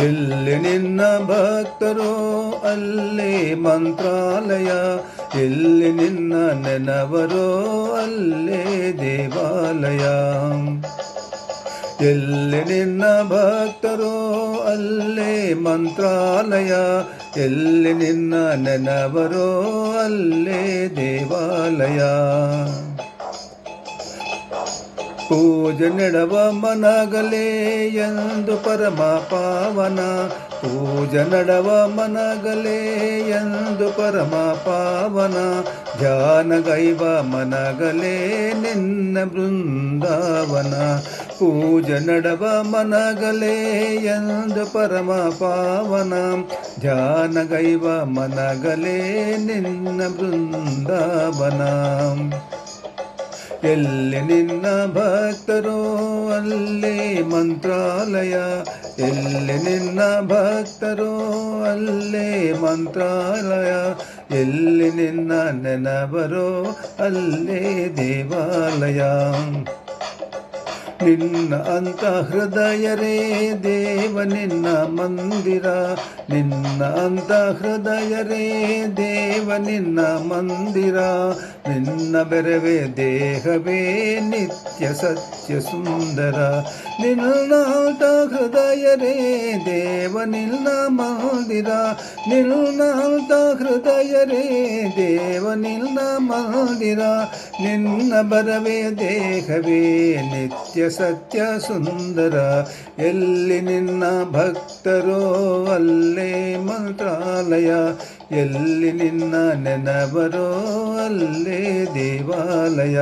ಎಲ್ಲಿ ನಿನ್ನ ಭಕ್ತರೋ ಅಲ್ಲಿ ಮಂತ್ರಾಲಯ, ಎಲ್ಲಿ ನಿನ್ನ ನೆನವರೋ ಅಲ್ಲೇ ದೇವಾಲಯ. ಎಲ್ಲಿ ನಿನ್ನ ಭಕ್ತರೋ ಅಲ್ಲೇ ಮಂತ್ರಾಲಯ, ಎಲ್ಲಿ ನಿನ್ನ ನೆನವರೋ ಅಲ್ಲೇ ದೇವಾಲಯ. ಪೂಜೆ ನೆಡವ ಮನಗಲೇ ಎಂದು ಪರಮ ಪಾವನ, ಪೂಜೆ ನಡವ ಮನಗಲೇ ಎಂದು ಪರಮ ಪಾವನ. ಧ್ಯಾನಗೈವ ಮನಗಲೇ ನಿನ್ನ ಬೃಂದಾವನ, ಪೂಜೆ ನಡವ ಮನಗಲೇ ಎಂದು ಪರಮ ಪಾವನ. ಧ್ಯಾನಗೈವ ಮನಗಲೇ ನಿನ್ನ ಬೃಂದಾವನ. ಎಲ್ಲಿ ನಿನ್ನ ಭಕ್ತರೋ ಅಲ್ಲೇ ಮಂತ್ರಾಲಯ, ಎಲ್ಲಿ ನಿನ್ನ ಭಕ್ತರೋ ಅಲ್ಲೇ ಮಂತ್ರಾಲಯ. ಎಲ್ಲಿ ನಿನ್ನ ನೆನವರೋ ಅಲ್ಲೇ ದೇವಾಲಯ. ನಿನ್ನ ಅಂತ ಹೃದಯರೇ ದೇವ ನಿನ್ನ ಮಂದಿರ, ನಿನ್ನ ಅಂತ ಹೃದಯರೇ ದೇವ ನಿನ್ನ ಮಂದಿರ. ನಿನ್ನ ಬೆರವೇ ದೇಹವೇ ನಿತ್ಯ ಸತ್ಯ ಸುಂದರ, ನಿನ್ನ ಅಂತ ಹೃದಯರೇ ದೇವ ನಿನ್ನ ಮಂದಿರ. ನಿನ್ನ ಅಂತ ಹೃದಯರೇ ದೇವ ನಿನ್ನ ಮಂದಿರ. ನಿನ್ನ ಬರವೇ ದೇಹವೇ ನಿತ್ಯ ಸತ್ಯ ಸುಂದರ. ಎಲ್ಲಿ ನಿನ್ನ ಭಕ್ತರೋ ಅಲ್ಲೇ ಮಂತ್ರಾಲಯ, ಎಲ್ಲಿ ನಿನ್ನ ನೆನವರೋ ಅಲ್ಲೇ ದೇವಾಲಯ.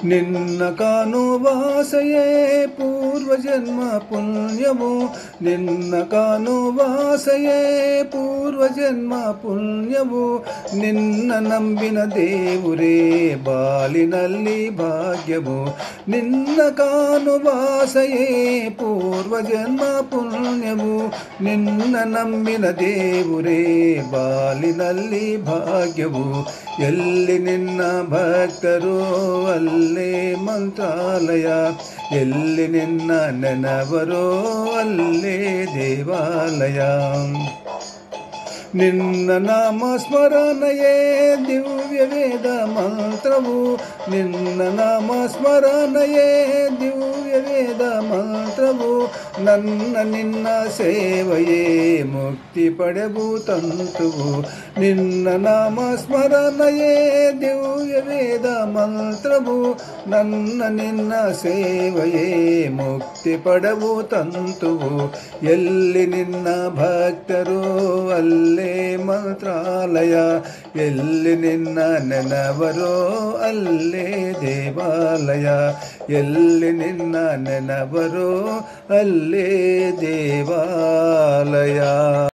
ನಿನ್ನ ಕಾಣುವಾಸೆಯೇ ಪೂರ್ವಜನ್ಮ ಪುಣ್ಯವು, ನಿನ್ನ ಕಾಣುವಾಸೆಯೇ ಪೂರ್ವಜನ್ಮ ಪುಣ್ಯವು. ನಿನ್ನ ನಂಬಿನ ದೇವುರೇ ಬಾಲಿನಲ್ಲಿ ಭಾಗ್ಯವು, ನಿನ್ನ ಕಾಣುವಾಸೆಯೇ ಪೂರ್ವಜನ್ಮ ಪುಣ್ಯವು. ನಿನ್ನ ನಂಬಿನ ದೇವುರೇ ಬಾಲಿನಲ್ಲಿ ಭಾಗ್ಯವು. ಎಲ್ಲಿ ನಿನ್ನ ಭಕ್ತರೋ ಅಲ್ಲೇ ಮಂತ್ರಾಲಯ, ಎಲ್ಲಿ ನಿನ್ನ ನೆನವರೋ ಅಲ್ಲೇ ದೇವಾಲಯ. ನಿನ್ನ ನಾಮ ಸ್ಮರಣೆಯೇ ದಿವ್ಯ ವೇದ ಮಂತ್ರವು, ನಿನ್ನ ನಾಮ ಸ್ಮರಣೆಯೇ ದಿವ್ಯ ವೇದ ಮಂತ್ರವು. ನನ್ನ ನಿನ್ನ ಸೇವೆಯೇ ಮುಕ್ತಿ ಪಡೆವು ತಂತುವು, ನಿನ್ನ ನಾಮ ಸ್ಮರಣೆಯೇ ದಿವ್ಯ ವೇದ ಮಂತ್ರವು. ನನ್ನ ನಿನ್ನ ಸೇವೆಯೇ ಮುಕ್ತಿ ಪಡೆವು ತಂತುವು. ಎಲ್ಲಿ ನಿನ್ನ ಭಕ್ತರೋ ಅಲ್ಲೇ ಮಂತ್ರಾಲಯ, ಎಲ್ಲಿ ನಿನ್ನ ನೆನವರೋ ಅಲ್ಲೇ ದೇವಾಲಯ. ಎಲ್ಲಿ ನಿನ್ನ ನೆನವರೋ ಅಲ್ಲೇ ದೇವಾಲಯ.